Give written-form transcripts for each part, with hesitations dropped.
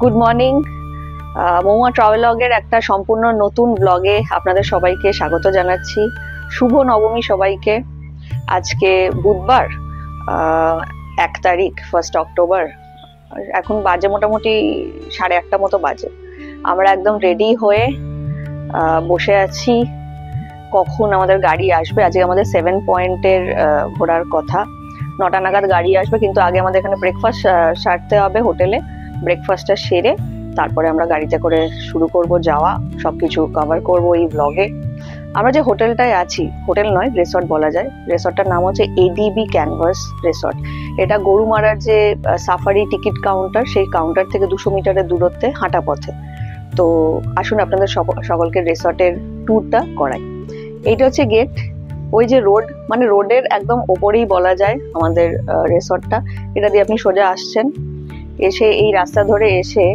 Good morning. মহুয়া ট্রাভেলগের একটা সম্পূর্ণ নতুন ব্লগে আপনাদের সবাইকে স্বাগত জানাচ্ছি। শুভ নবমী সবাইকে। আজকে বুধবার, 1 তারিখ, 1 অক্টোবর। এখন বাজে মোটামুটি 8:30 মতো বাজে। আমরা একদম রেডি হয়ে বসে আছি কখন আমাদের গাড়ি আসবে। আজকে আমাদের 7 পয়েন্টের ঘোরার কথা। 9টা নাগাদ গাড়ি আসবে, কিন্তু আগে আমাদের এখানে ব্রেকফাস্ট সারতে হবে হোটেলে। ব্রেকফাস্টটা সেরে তারপরে আমরা গাড়িতে করে শুরু করব যাওয়া। সবকিছু কভার করব এই ব্লগে। আমরা যে হোটেলটায় আছি, হোটেল নয় রিসর্ট বলা যায়, রিসর্টটার নাম হচ্ছে এডিবি ক্যানভাস রিসর্ট। এটা গরুমারার যে সাফারি টিকিট কাউন্টার, সেই কাউন্টার থেকে 200 মিটারের দূরত্বে হাঁটা পথে। তো আসুন আপনাদের সকলকে রিসর্টের ট্যুরটা করাই। এইটা হচ্ছে গেট। ওই যে রোড, মানে রোডের একদম ওপরেই বলা যায় আমাদের রিসর্টটা। এটা দিয়ে আপনি সোজা আসছেন, এসে এই রাস্তা ধরে এসে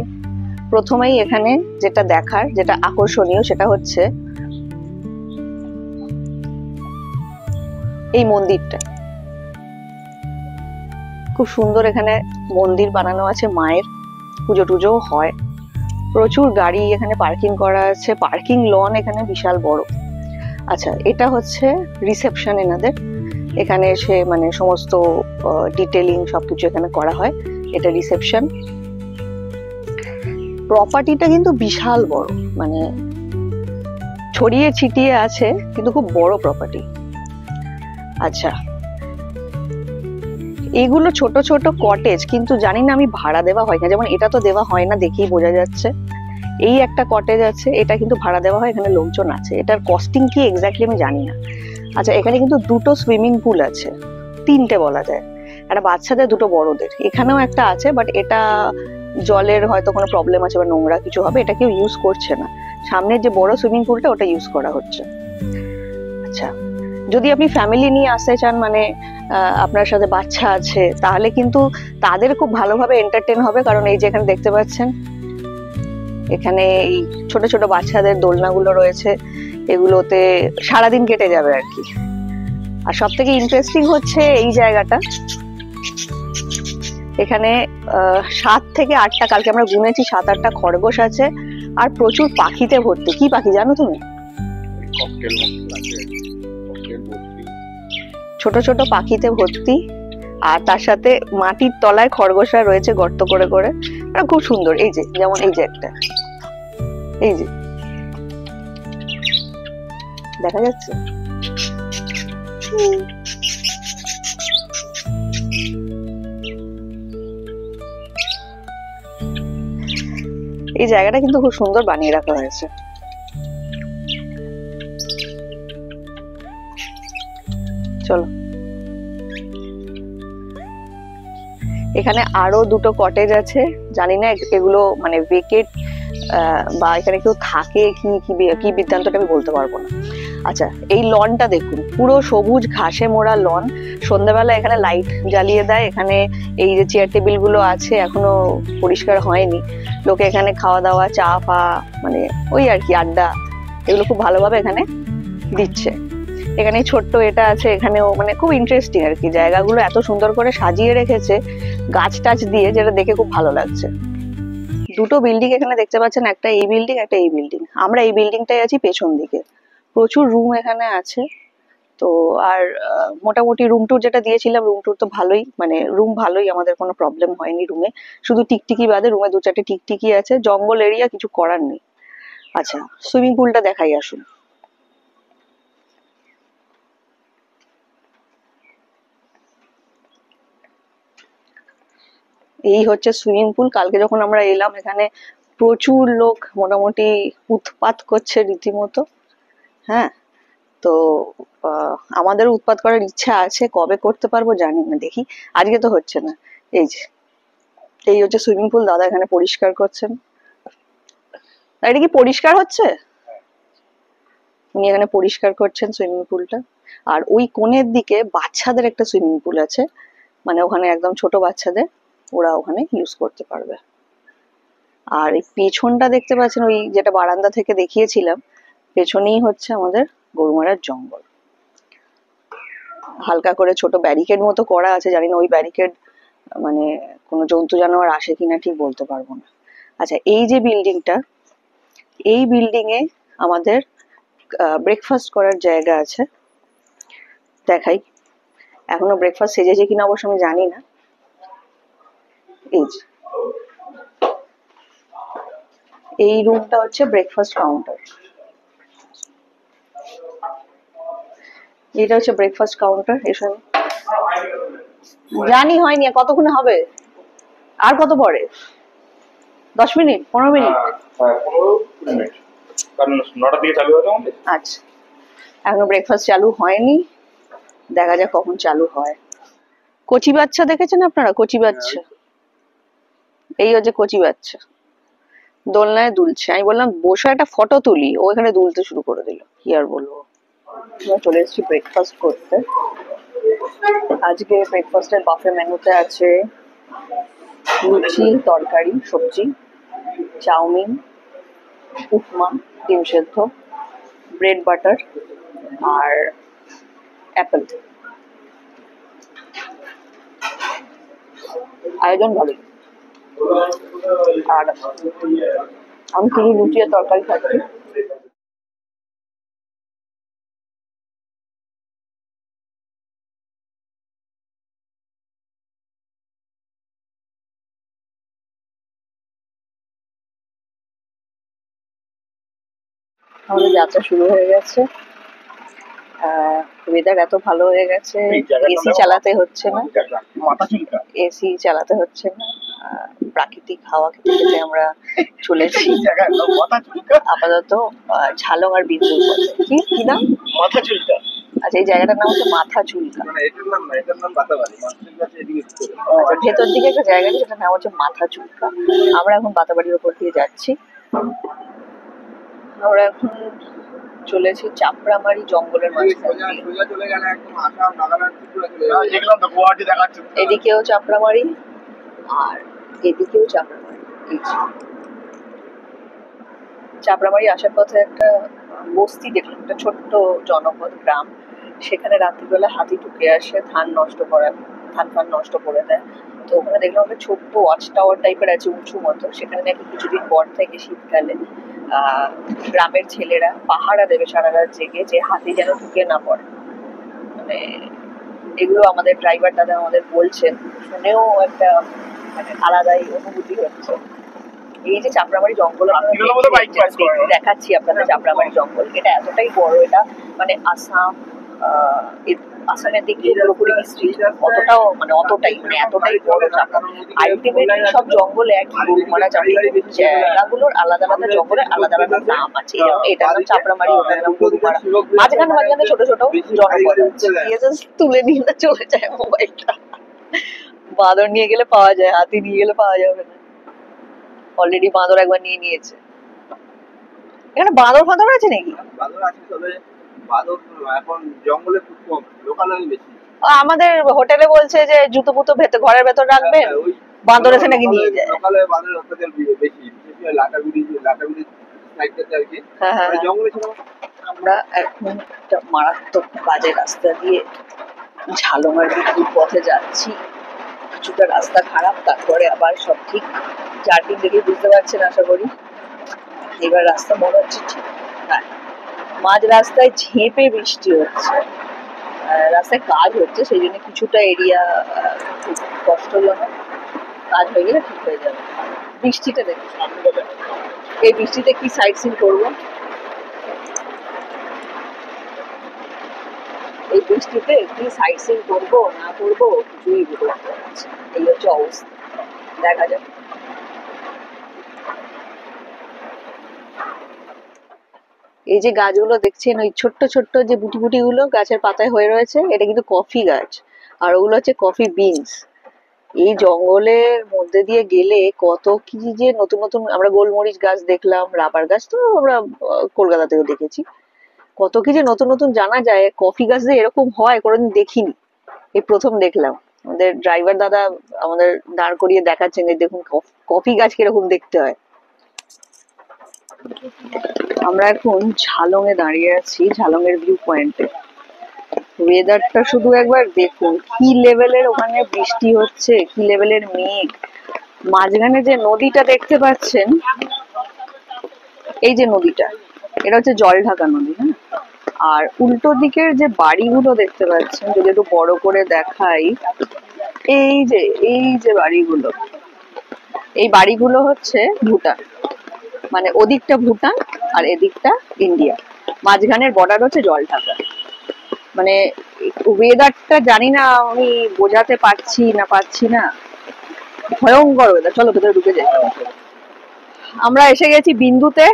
প্রথমেই এখানে যেটা দেখার, যেটা আকর্ষণীয়, সেটা হচ্ছে এই মন্দিরটা। খুব সুন্দর এখানে মন্দির বানানো আছে মায়ের, পুজো টুজোও হয়। প্রচুর গাড়ি এখানে পার্কিং করা আছে, পার্কিং লন এখানে বিশাল বড়। আচ্ছা, এটা হচ্ছে রিসেপশন এনাদের। এখানে এসে মানে সমস্ত ডিটেলিং সবকিছু এখানে করা হয়। এটা রিসেপশন। প্রপার্টিটা কিন্তু বিশাল বড়, মানে ছড়িয়ে ছিটিয়ে আছে, কিন্তু খুব বড় প্রপার্টি। আচ্ছা, এগুলো ছোট ছোট কটেজ, কিন্তু জানি না আমি ভাড়া দেওয়া হয় না। যেমন এটা তো দেওয়া হয় না, দেখেই বোঝা যাচ্ছে। এই একটা কটেজ আছে, এটা কিন্তু ভাড়া দেওয়া হয়, এখানে লোকজন আছে। এটার কস্টিং কি এক্স্যাক্টলি আমি জানি না। আচ্ছা, এখানে কিন্তু 2টো সুইমিং পুল আছে, 3টে বলা যায়। একটা বাচ্চাদের, 2টো বড়দের। এখানেও একটা আছে, বাট এটা জলের হয়তো কোনো প্রবলেম আছে বা নোংরা কিছু হবে, এটা কেউ ইউজ করছে না। সামনের যে বড় সুইমিং পুলটা, ওটা ইউজ করা হচ্ছে। আচ্ছা, যদি আপনি ফ্যামিলি নিয়ে আসতে চান, মানে আপনার সাথে বাচ্চা আছে, তাহলে কিন্তু তাদের খুব ভালোভাবে এন্টারটেন হবে। কারণ এই যে এখানে দেখতে পাচ্ছেন, এখানে এই ছোট ছোট বাচ্চাদের দোলনাগুলো রয়েছে, এগুলোতে সারাদিন কেটে যাবে আর কি। আর সব থেকে ইন্টারেস্টিং হচ্ছে এই জায়গাটা। এখানে 7 থেকে 8টা, কালকে আমরা গুনেছি 7-8টা খরগোশ আছে, আর প্রচুর পাখিতে ভর্তি। কি পাখি জানো তুমি? ছোট ছোট পাখিতে ভর্তি, আর তার সাথে মাটির তলায় খরগোশরা রয়েছে গর্ত করে করে। আর খুব সুন্দর। এই যে যেমন এই যে একটা, এই যে দেখা যাচ্ছে, এই জায়গাটা কিন্তু খুব সুন্দর বানিয়ে রাখা হয়েছে। চলো, এখানে আরো 2টো কটেজ আছে। জানি না এগুলো মানে ভেকেট বা এখানে কেউ থাকে কি বৃত্তান্তটা আমি বলতে পারবো না। আচ্ছা, এই লনটা দেখুন, পুরো সবুজ ঘাসে মোড়া লন। সন্ধ্যাবেলা এখানে লাইট জ্বালিয়ে দেয়। এখানে এই যে চেয়ার টেবিল গুলো আছে, এখনো পরিষ্কার হয়নি। লোকে এখানে খাওয়া দাওয়া, চা ফা, মানে ওই আর কি আড্ডা, এগুলো খুব ভালোভাবে এখানে দিচ্ছে। এখানে ছোট্ট এটা আছে, এখানেও মানে খুব ইন্টারেস্টিং আর কি। জায়গাগুলো এত সুন্দর করে সাজিয়ে রেখেছে গাছ টাছ দিয়ে, যেটা দেখে খুব ভালো লাগছে। 2টো বিল্ডিং এখানে দেখতে পাচ্ছেন, একটা এই বিল্ডিং, একটা এই বিল্ডিং। আমরা এই বিল্ডিংটাই আছি পেছন দিকে। প্রচুর রুম এখানে আছে। তো আর মোটামুটি রুম টুর যেটা দিয়েছিলাম, রুম টুর তো ভালোই, মানে রুম ভালোই, আমাদের কোনো প্রবলেম হয়নি রুমে। শুধু টিকটিকি বাদে রুমে 2-4টে টিকটিকি আছে। জঙ্গল এরিয়া, কিছু করার নেই। আচ্ছা, সুইমিং পুলটা দেখাই, আসুন। এই হচ্ছে সুইমিং পুল। কালকে যখন আমরা এলাম, এখানে প্রচুর লোক মোটামুটি উৎপাত করছে রীতিমতো। হ্যাঁ, তো আমাদের উৎপাত করার ইচ্ছা আছে, কবে করতে পারবো জানি না, দেখি। আজকে তো হচ্ছে না। এই যে এই হচ্ছে সুইমিং পুল। দাদা এখানে পরিষ্কার করছেন। এটা কি পরিষ্কার হচ্ছে? উনি এখানে পরিষ্কার করছেন সুইমিং পুলটা। আর ওই কোণের দিকে বাচ্চাদের একটা সুইমিং পুল আছে, মানে ওখানে একদম ছোট বাচ্চাদের, ওরা ওখানে ইউজ করতে পারবে। আর এই পেছনটা দেখতে পাচ্ছেন, ওই যেটা বারান্দা থেকে দেখিয়েছিলাম, পেছনেই হচ্ছে আমাদের গরুমারার জঙ্গল। হালকা করে ছোট ব্যারিকেড মতো করা আছে, জানি না ওই ব্যারিকেড মানে কোনো জন্তু জানোয়ার আসে কিনা ঠিক বলতে পারবো না। আচ্ছা, এই যে বিল্ডিংটা, এই বিল্ডিং এ আমাদের ব্রেকফাস্ট করার জায়গা আছে, দেখাই। এখনো ব্রেকফাস্ট সেজেছে কিনা অবশ্য আমি জানি না। এই যে এই রুমটা হচ্ছে ব্রেকফাস্ট কাউন্টার। এটা হচ্ছে ব্রেকফাস্ট কাউন্টার। এসব জানি হয়নি, কতক্ষণে হবে? আর কত পরে? 10 মিনিট, 15 মিনিট? 15-20 মিনিট, কারণ 9টার দিকে চালু হতো আমাদের। আচ্ছা, এখনো ব্রেকফাস্ট চালু হয়নি, দেখা যাক কখন চালু হয়। কচি বাচ্চা দেখেছেন আপনারা? কচি বাচ্চা, এই হচ্ছে কচি বাচ্চা, দোলনায় দুলছে। আমি বললাম বসে একটা ফটো তুলি, ও এখানে দুলতে শুরু করে দিল। কি আর বলবো। আমরা চলে এসেছি ব্রেকফাস্ট করতে। আজকে ব্রেকফাস্টের বাফে মেনুতে আছে লুচি, তরকারি, সবজি, চাউমিন, উপমা, ডিম সেদ্ধ, ব্রেড বাটার আর অ্যাপেল। আয়োজন ভালোই। আর আমি শুধু লুচি আর তরকারি খাচ্ছি। আমাদের যাত্রা শুরু হয়ে গেছে। ওয়েদার এত ভালো হয়ে গেছে, এসি চালাতে হচ্ছে না, এসি চালাতে হচ্ছে না। প্রাকৃতিক হাওয়া খেতে খেতে আমরা চলেছি আপাতত ঝালং আর বিন্দুর পথে। কি নাম? মাথা চুলটা। আচ্ছা, এই জায়গাটার নাম হচ্ছে মাথা চুলকা। এটার নাম না, এটার নাম বাতাবাড়ি। মাথা চুলকা এদিকে। আচ্ছা, ভেতর দিকে একটা জায়গা আছে সেটার নাম হচ্ছে মাথা চুলকা। আমরা এখন বাতাবাড়ির উপর দিয়ে যাচ্ছি। আমরা এখন চলেছি চাপড়ামারি জঙ্গলের মাঝখানে। এদিকেও চাপড়ামারি আর এদিকেও চাপড়ামারি। চাপড়ামারি আসার পথে একটা বস্তি দেখলাম, একটা ছোট্ট জনপদ গ্রাম। সেখানে রাত্রিবেলা হাতি ঢুকে আসে, ধান ফান নষ্ট করে দেয়। তো ওখানে দেখলাম একটা ছোট্ট ওয়াচ টাওয়ার টাইপের আছে, উঁচু মতো। সেখানে নাকি কিছুদিন পর থেকে শীতকালে গ্রামের ছেলেরা পাহারা দেবে সারা রাত জেগে, যে হাতি যেন ঢুকে না পড়ে। মানে এগুলো আমাদের ড্রাইভার দাদা আমাদের বলছেন, শুনেও একটা মানে আলাদাই অনুভূতি হচ্ছে। এই যে চাপড়ামারি জঙ্গল দেখাচ্ছি আপনাদের, চাপড়ামারি জঙ্গল এটা এতটাই বড়, এটা মানে আসামের দিকে পুরোপুরি বিস্তৃত, অতটাও মানে অতটাই মানে এতটাই বড় আলটিমেটলি সব জঙ্গল একই, গরুমারা জায়গাগুলোর আলাদা আলাদা জঙ্গলের আলাদা আলাদা নাম আছে। এটার নাম চাপড়ামারি, ওটার নাম গরুমারা, মাঝখানে মাঝখানে ছোট ছোট জনপদ আছে। তুলে নিয়ে চলে যায় মোবাইলটা। বাঁদর নিয়ে গেলে পাওয়া যায়, হাতি নিয়ে গেলে পাওয়া যাবে না। অলরেডি বাঁদর একবার নিয়ে নিয়েছে। এখানে বাঁদর ফাঁদর আছে নাকি? বাঁদর আছে, তবে বাঁদর এখন জঙ্গলে খুব কম, লোকাল বেশি। আমাদের হোটেলে বলছে যে জুতো পুতো ঘরের ভেতর রাখবেন, বাঁদর এসে নাকি নিয়ে যায়। লোকালে বাঁদরের অত্যাচার বেশি, লাটাগুড়ি সাইডটাতে আর কি। জঙ্গলে ছিল। আমরা এখন একটা মারাত্মক বাজে রাস্তা দিয়ে ঝালমার বিদ্যুৎ পথে যাচ্ছি। কিছুটা রাস্তা খারাপ, তারপরে আবার সব ঠিক। চারদিন দেখে বুঝতে পারছেন আশা করি। এবার রাস্তা মনে হচ্ছে ঠিক। হ্যাঁ, মাঝ রাস্তায় ঝেঁপে বৃষ্টি হচ্ছে, রাস্তায় কাজ হচ্ছে, সেই জন্য কিছুটা এরিয়া খুব কষ্টজনক। কাজ হয়ে গেলে ঠিক হয়ে যাবে। বৃষ্টিটা দেখি, এই বৃষ্টিতে কি সাইট সিন করবো, এই বৃষ্টিতে কি সাইট সিন করবো না করবো কিছুই বুঝতে পারছি। এই হচ্ছে অবস্থা, দেখা যাক। এই যে গাছগুলো দেখছেন, ওই ছোট্ট ছোট্ট যে বুটি বুটি গুলো গাছের পাতায় হয়ে রয়েছে, এটা কিন্তু কফি গাছ, আর ওগুলো হচ্ছে কফি বিনস। এই জঙ্গলের মধ্যে দিয়ে গেলে কত কি যে নতুন নতুন, আমরা গোলমরিচ গাছ দেখলাম, রাবার গাছ তো আমরা কলকাতাতেও দেখেছি, কত কি যে নতুন নতুন জানা যায়। কফি গাছ যে এরকম হয় কোনোদিন দেখিনি, এই প্রথম দেখলাম। আমাদের ড্রাইভার দাদা আমাদের দাঁড় করিয়ে দেখাচ্ছেন যে দেখুন কফি গাছ কিরকম দেখতে হয়। আমরা এখন ঝালং এ দাঁড়িয়ে আছি, ঝালং এর ভিউ পয়েন্টে। ওয়েদারটা শুধু একবার দেখুন, কি লেভেলের ওখানে বৃষ্টি হচ্ছে, কি লেভেলের মেঘ। মাঝখানে যে নদীটা দেখতে পাচ্ছেন, এই যে নদীটা, এটা হচ্ছে জলঢাকা নদী। হ্যাঁ, আর উল্টো দিকের যে বাড়িগুলো দেখতে পাচ্ছেন, যদি একটু বড় করে দেখাই, এই যে বাড়িগুলো, এই বাড়িগুলো হচ্ছে ভুটান। মানে ওদিকটা ভুটান আর এদিকটা ইন্ডিয়া, মাঝখানের বর্ডার হচ্ছে জলঢাকা। মানে ওয়েদারটা জানি না আমি বোঝাতে পারছি না, ভয়ঙ্কর ওয়েদার। চলো ভেতরে ঢুকে যাই। আমরা এসে গেছি বিন্দুতে।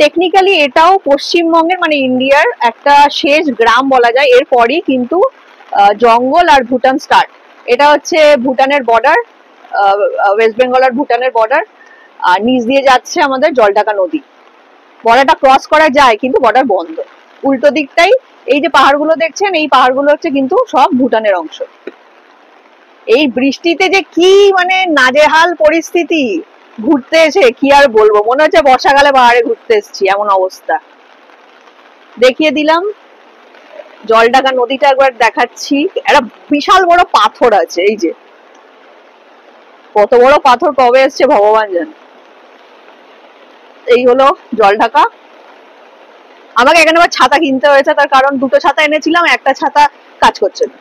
টেকনিক্যালি এটাও পশ্চিমবঙ্গের মানে ইন্ডিয়ার একটা শেষ গ্রাম বলা যায়। এরপরই কিন্তু জঙ্গল আর ভুটান স্টার্ট। এটা হচ্ছে ভুটানের বর্ডার, ওয়েস্ট বেঙ্গল আর ভুটানের বর্ডার। আর নিচ দিয়ে যাচ্ছে আমাদের জলঢাকা নদী। বর্ডারটা ক্রস করা যায় কিন্তু বর্ডার বন্ধ। উল্টো দিকটাই এই যে পাহাড়গুলো দেখছেন, এই পাহাড়গুলো হচ্ছে কিন্তু সব ভুটানের অংশ। এই বৃষ্টিতে যে কি মানে নাজেহাল পরিস্থিতি, ঘুরতে এসে কি আর বলবো, মনে হচ্ছে বর্ষাকালে পাহাড়ে ঘুরতে এসেছি, এমন অবস্থা। দেখিয়ে দিলাম জলঢাকা নদীটা, একবার দেখাচ্ছি। একটা বিশাল বড় পাথর আছে, এই যে কত বড় পাথর, কবে এসছে ভগবান জানে। এই হলো জলঢাকা। আমাকে এখানে আবার ছাতা কিনতে হয়েছে, তার কারণ দুটো ছাতা এনেছিলাম, একটা ছাতা কাজ করছে না।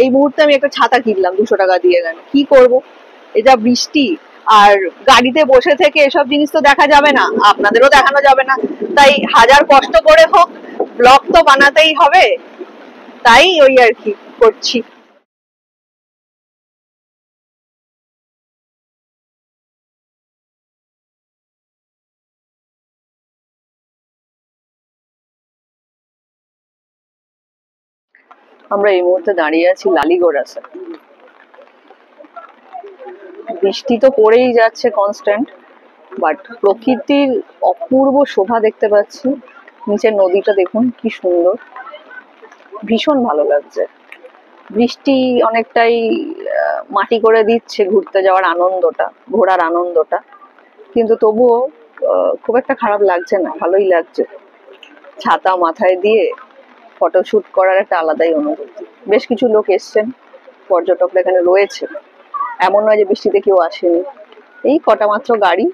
এই মুহূর্তে আমি একটা ছাতা কিনলাম 200 টাকা দিয়ে। গেল কি করব, এটা বৃষ্টি, আর গাড়িতে বসে থেকে এসব জিনিস তো দেখা যাবে না, আপনাদেরও দেখানো যাবে না। তাই হাজার কষ্ট করে হোক ব্লগ তো বানাতেই হবে, তাই ওই আর কি করছি। আমরা এই মুহূর্তে দাঁড়িয়ে আছি লালিগোড়াসে। বৃষ্টি তো পড়েই যাচ্ছে কনস্ট্যান্ট, বাট প্রকৃতির অপূর্ব শোভা দেখতে পাচ্ছি। নিচের নদীটা দেখুন কি সুন্দর, ভীষণ ভালো লাগছে। বৃষ্টি অনেকটাই মাটি করে দিচ্ছে ঘুরতে যাওয়ার আনন্দটা, ঘোরার আনন্দটা, কিন্তু তবুও খুব একটা খারাপ লাগছে না, ভালোই লাগছে। ছাতা মাথায় দিয়ে ফটোশুট করার একটা আলাদাই অনুভূতি। বেশ কিছু লোক এসছেন, পর্যটকরা এখানে রয়েছে, এমন নয় যে বৃষ্টিতে কেউ আসেনি। এই কটা মাত্র গাড়ি,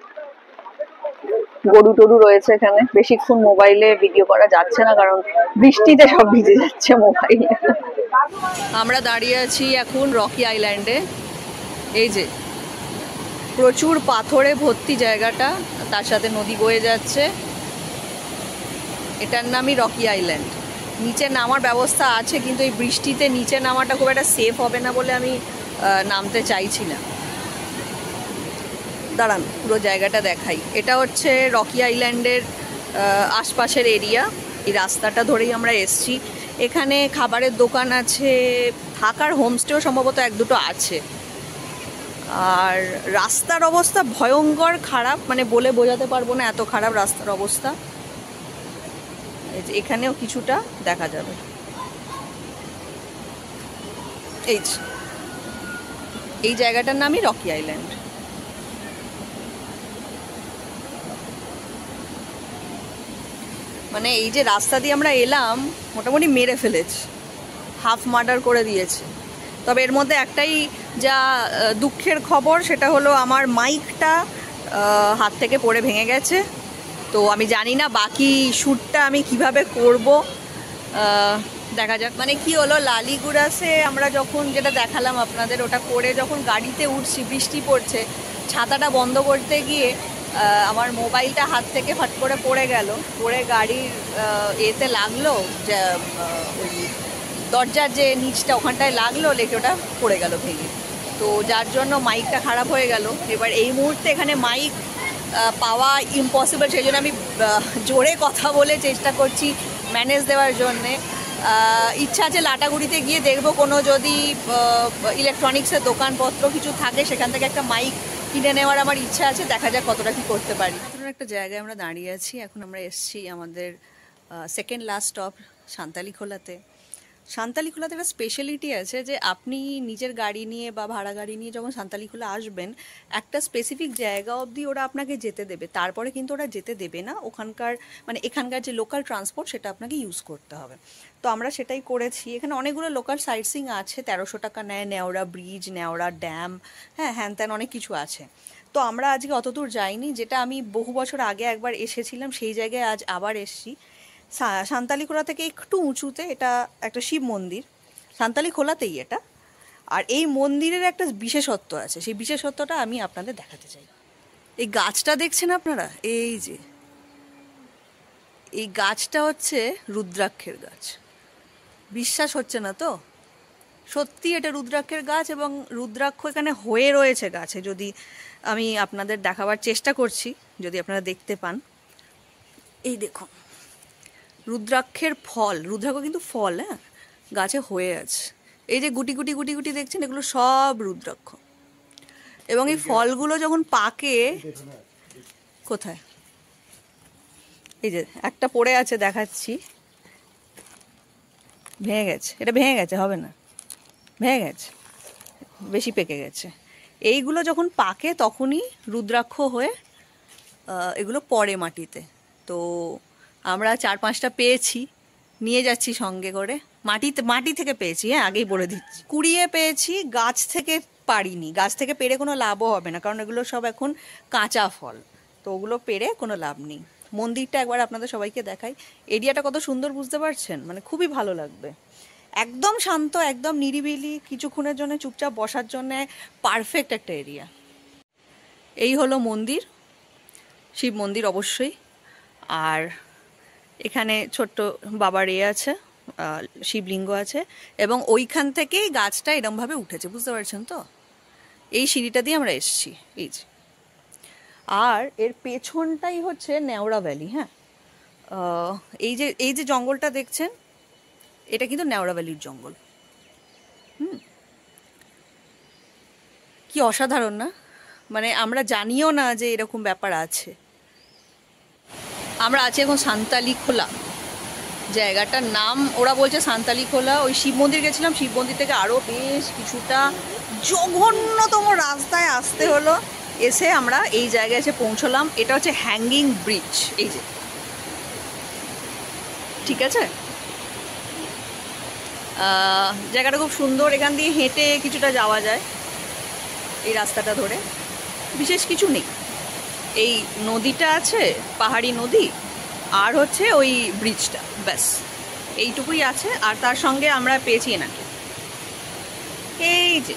গরু টরু রয়েছে এখানে। বেশিক্ষণ মোবাইলে ভিডিও করা যাচ্ছে না, কারণ বৃষ্টিতে সব ভিজে যাচ্ছে মোবাইলে। আমরা দাঁড়িয়ে আছি এখন রকি আইল্যান্ডে। এই যে প্রচুর পাথরে ভর্তি জায়গাটা, তার সাথে নদী বয়ে যাচ্ছে। এটার নামই রকি আইল্যান্ড। নিচে নামার ব্যবস্থা আছে, কিন্তু এই বৃষ্টিতে নিচে নামাটা খুব একটা সেফ হবে না বলে আমি নামতে চাইছি না। দাঁড়ান পুরো জায়গাটা দেখাই। এটা হচ্ছে রকি আইল্যান্ডের আশপাশের এরিয়া। এই রাস্তাটা ধরেই আমরা এসছি। এখানে খাবারের দোকান আছে, থাকার হোমস্টেও সম্ভবত এক দুটো আছে। আর রাস্তার অবস্থা ভয়ঙ্কর খারাপ, মানে বলে বোঝাতে পারবো না, এত খারাপ রাস্তার অবস্থা। এখানেও কিছুটা দেখা যাবে। এই জায়গাটার নামই রকি আইল্যান্ড। মানে এই যে রাস্তা দিয়ে আমরা এলাম, মোটামুটি মেরে ফেলেছে, হাফ মার্ডার করে দিয়েছে। তবে এর মধ্যে একটাই যা দুঃখের খবর, সেটা হলো আমার মাইকটা হাত থেকে পড়ে ভেঙে গেছে। তো আমি জানি না বাকি শ্যুটটা আমি কিভাবে করব, দেখা যাক। মানে কি হলো, লালিগুড়াসে আমরা যখন যেটা দেখালাম আপনাদের, ওটা করে যখন গাড়িতে উঠছি, বৃষ্টি পড়ছে, ছাতাটা বন্ধ করতে গিয়ে আমার মোবাইলটা হাত থেকে ফট করে পড়ে গেল, পড়ে গাড়ির এতে লাগলো, ওই দরজার যে নিচটা ওখানটায় লাগলো, লেগে ওটা পড়ে গেল ভেঙে। তো যার জন্য মাইকটা খারাপ হয়ে গেল। এবার এই মুহূর্তে এখানে মাইক পাওয়া ইম্পসিবল, সেই জন্য আমি জোরে কথা বলে চেষ্টা করছি ম্যানেজ দেওয়ার জন্যে। ইচ্ছা আছে লাটাগুড়িতে গিয়ে দেখবো কোনো যদি ইলেকট্রনিক্সের দোকানপত্র কিছু থাকে, সেখান থেকে একটা মাইক কিনে নেওয়ার আমার ইচ্ছা আছে। দেখা যাক কতটা কি করতে পারি। একটা জায়গায় আমরা দাঁড়িয়ে আছি। এখন আমরা এসছি আমাদের সেকেন্ড লাস্ট স্টপ সান্তালিখোলাতে। সান্তালিখোলাতে একটা স্পেশালিটি আছে যে আপনি নিজের গাড়ি নিয়ে বা ভাড়া গাড়ি নিয়ে যখন সান্তালিখোলা আসবেন, একটা স্পেসিফিক জায়গা অবধি ওরা আপনাকে যেতে দেবে, তারপরে কিন্তু ওরা যেতে দেবে না। ওখানকার মানে এখানকার যে লোকাল ট্রান্সপোর্ট সেটা আপনাকে ইউজ করতে হবে। তো আমরা সেটাই করেছি। এখানে অনেকগুলো লোকাল সাইট সিইং আছে, 1300 টাকা নেয়, নেওড়া ব্রিজ, নেওড়া ড্যাম, হ্যাঁ হ্যান ত্যান অনেক কিছু আছে। তো আমরা আজকে অত দূর যাইনি, যেটা আমি বহু বছর আগে একবার এসেছিলাম সেই জায়গায় আজ আবার এসছি। সান্তালিখোলা থেকে একটু উঁচুতে এটা একটা শিব মন্দির, সান্তালিখোলাতেই এটা। আর এই মন্দিরের একটা বিশেষত্ব আছে, সেই বিশেষত্বটা আমি আপনাদের দেখাতে চাই। এই গাছটা দেখছেন আপনারা, এই যে এই গাছটা হচ্ছে রুদ্রাক্ষের গাছ। বিশ্বাস হচ্ছে না তো? সত্যি এটা রুদ্রাক্ষের গাছ, এবং রুদ্রাক্ষ এখানে হয়ে রয়েছে গাছে। যদি আমি আপনাদের দেখাবার চেষ্টা করছি, যদি আপনারা দেখতে পান, এই দেখুন রুদ্রাক্ষের ফল, রুদ্রাক্ষ কিন্তু ফল, হ্যাঁ, গাছে হয়ে আছে। এই যে গুটি গুটি গুটি গুটি দেখছেন, এগুলো সব রুদ্রাক্ষ। এবং এই ফলগুলো যখন পাকে, কোথায় এই যে একটা পড়ে আছে দেখাচ্ছি, ভেঙে গেছে, এটা ভেঙে গেছে, হবে না, ভেঙে গেছে, বেশি পেকে গেছে। এইগুলো যখন পাকে তখনই রুদ্রাক্ষ হয়ে এগুলো পড়ে মাটিতে। তো আমরা 4-5টা পেয়েছি, নিয়ে যাচ্ছি সঙ্গে করে। মাটি থেকে পেয়েছি, হ্যাঁ আগেই বলে দিচ্ছি। কুড়িয়ে পেয়েছি, গাছ থেকে পারিনি। গাছ থেকে পেরে কোনো লাভও হবে না, কারণ এগুলো সব এখন কাঁচা ফল, তো ওগুলো পেরে কোনো লাভ নেই। মন্দিরটা একবার আপনাদের সবাইকে দেখাই। এরিয়াটা কত সুন্দর, বুঝতে পারছেন? মানে খুবই ভালো লাগবে। একদম শান্ত, একদম নিরিবিলি, কিছুক্ষণের জন্য চুপচাপ বসার জন্য পারফেক্ট একটা এরিয়া। এই হলো মন্দির, শিব মন্দির অবশ্যই। আর এখানে ছোট্ট বাবার আছে, শিবলিঙ্গ আছে, এবং ওইখান থেকেই গাছটা এরমভাবে উঠেছে, বুঝতে পারছেন তো? এই সিঁড়িটা দিয়ে আমরা এসেছি, এই যে। আর এর পেছনটাই হচ্ছে নেওড়া ভ্যালি, হ্যাঁ। এই যে জঙ্গলটা দেখছেন, এটা কিন্তু নেওড়া ভ্যালির জঙ্গল। কি অসাধারণ না? মানে আমরা জানিও না যে এরকম ব্যাপার আছে। আমরা আছি এখন সান্তালিখোলা, জায়গাটার নাম ওরা বলছে সান্তালিখোলা। ওই শিব মন্দির গেছিলাম, শিব মন্দির থেকে আরও বেশ কিছুটা জঘন্যতম রাস্তায় আসতে হলো, এসে আমরা এই জায়গায় এসে পৌঁছলাম। এটা হচ্ছে হ্যাঙ্গিং ব্রিজ, এই যে, ঠিক আছে। জায়গাটা খুব সুন্দর, এখান দিয়ে হেঁটে কিছুটা যাওয়া যায় এই রাস্তাটা ধরে। বিশেষ কিছু নেই, এই নদীটা আছে, পাহাড়ি নদী, আর হচ্ছে ওই ব্রিজটা, ব্যাস এইটুকুই আছে। আর তার সঙ্গে আমরা পেয়েছি এনাকে, এই যে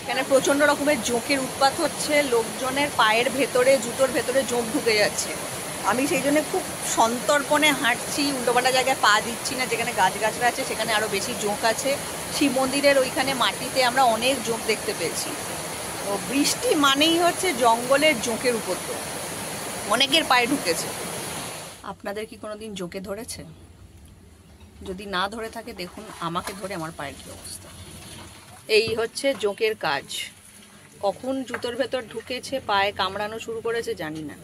এখানে প্রচণ্ড রকমের জোঁকের উৎপাত হচ্ছে, লোকজনের পায়ের ভেতরে, জুতোর ভেতরে জোঁক ঢুকে যাচ্ছে। আমি সেই জন্য খুব সন্তর্পণে হাঁটছি, উল্টোপাল্টা জায়গায় পা দিচ্ছি না। যেখানে গাছগাছরা আছে সেখানে আরও বেশি জোঁক আছে। শিব মন্দিরের ওইখানে মাটিতে আমরা অনেক জোঁক দেখতে পেয়েছি। তো বৃষ্টি মানেই হচ্ছে জঙ্গলের জোঁকের উপদ্রব, অনেকের পায়ে ঢুকেছে। আপনাদের কি কোনোদিন জোঁকে ধরেছে? যদি না ধরে থাকে দেখুন আমাকে ধরে আমার পায়ের কী অবস্থা। এই হচ্ছে জোঁকের কাজ। কখন জুতোর ভেতর ঢুকেছে, পায়ে কামড়ানো শুরু করেছে জানি না,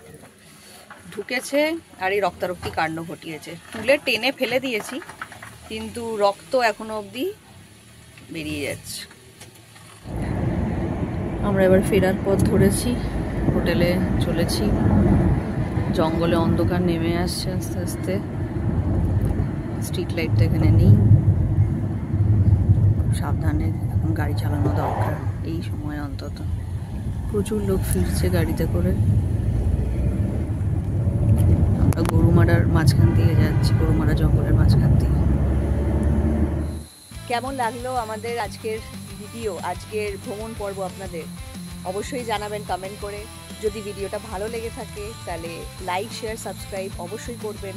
ঢুকেছে আর এই রক্তারক্তি কাণ্ড ঘটিয়েছে। তুলে টেনে ফেলে দিয়েছি, কিন্তু রক্ত এখনো অবধি বেরিয়ে যাচ্ছে। আমরা এবার ফেরার পথ ধরেছি, হোটেলে চলেছি। জঙ্গলে অন্ধকার নেমে আসছে আস্তে আস্তে, স্ট্রিট লাইটটা এখানে নেই। খুব সাবধানে এখন গাড়ি চালানো দরকার এই সময় অন্তত। প্রচুর লোক ফিরছে গাড়িতে করে। আমরা গরুমারার মাঝখান দিয়ে যাচ্ছি, গরুমারা জঙ্গলের মাঝখান দিয়ে। কেমন লাগলো আমাদের আজকের ভিডিও, আজকের ভ্রমণ পর্ব আপনাদের? অবশ্যই জানাবেন কমেন্ট করে। যদি ভিডিওটা ভালো লেগে থাকে তাহলে লাইক, শেয়ার, সাবস্ক্রাইব অবশ্যই করবেন,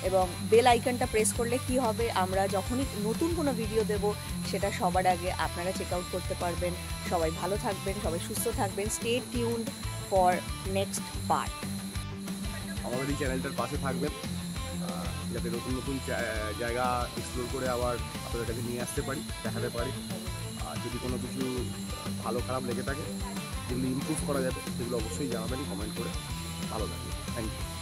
এবং বেল আইকনটা প্রেস করলে কি হবে, আমরা যখনই নতুন কোনো ভিডিও দেব সেটা সবার আগে আপনারা চেক আউট করতে পারবেন। সবাই ভালো থাকবেন, সবাই সুস্থ থাকবেন। Stay tuned for next part. আমাদের এই চ্যানেলটার পাশে থাকবেন, যাতে নতুন নতুন জায়গা এক্সপ্লোর করে আবার আপনাদের কাছে নিয়ে আসতে পারি, দেখাতে পারি। আর যদি কোনো কিছু ভালো খারাপ লেগে থাকে, যেগুলো ইমপ্রুভ করা যাবে সেগুলো অবশ্যই জানাবেন কমেন্ট করে। ভালো থাকবেন, থ্যাংক ইউ।